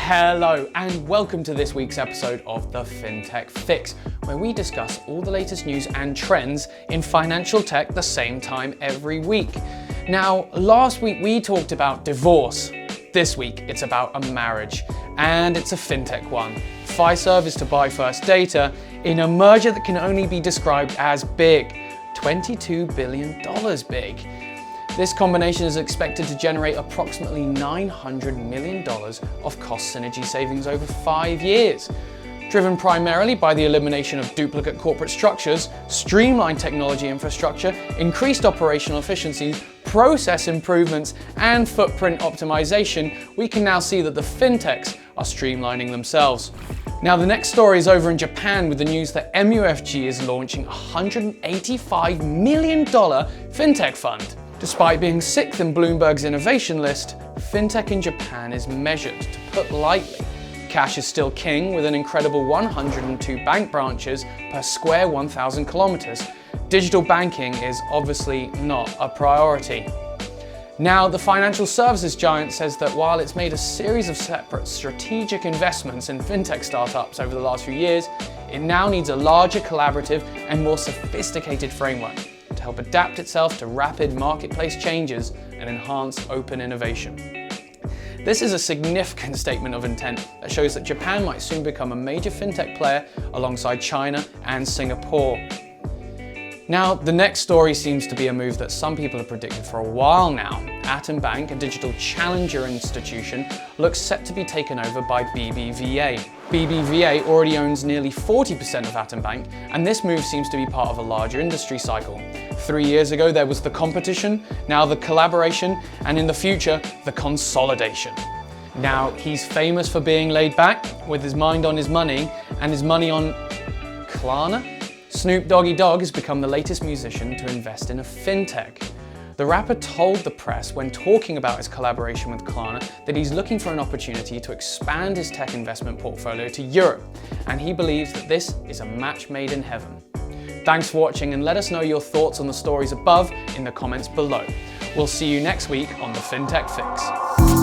Hello and welcome to this week's episode of the Fintech Fix, where we discuss all the latest news and trends in financial tech the same time every week. Now, last week we talked about divorce. This week it's about a marriage, and it's a fintech one. Fiserv is to buy First Data in a merger that can only be described as big. $22 billion big. This combination is expected to generate approximately $900 million of cost synergy savings over 5 years, driven primarily by the elimination of duplicate corporate structures, streamlined technology infrastructure, increased operational efficiencies, process improvements, and footprint optimization. We can now see that the fintechs are streamlining themselves. Now, the next story is over in Japan with the news that MUFG is launching a $185 million fintech fund. Despite being 6th in Bloomberg's innovation list, fintech in Japan is measured, to put lightly. Cash is still king, with an incredible 102 bank branches per square 1,000 kilometers. Digital banking is obviously not a priority. Now, the financial services giant says that while it's made a series of separate strategic investments in fintech startups over the last few years, it now needs a larger collaborative and more sophisticated framework to help adapt itself to rapid marketplace changes and enhance open innovation. This is a significant statement of intent that shows that Japan might soon become a major fintech player alongside China and Singapore. Now, the next story seems to be a move that some people have predicted for a while now. Atom Bank, a digital challenger institution, looks set to be taken over by BBVA. BBVA already owns nearly 40% of Atom Bank, and this move seems to be part of a larger industry cycle. 3 years ago, there was the competition, now the collaboration, and in the future, the consolidation. Now, he's famous for being laid back, with his mind on his money, and his money on Klarna? Snoop Dogg has become the latest musician to invest in a fintech. The rapper told the press when talking about his collaboration with Klarna that he's looking for an opportunity to expand his tech investment portfolio to Europe, and he believes that this is a match made in heaven. Thanks for watching, and let us know your thoughts on the stories above in the comments below. We'll see you next week on the Fintech Fix.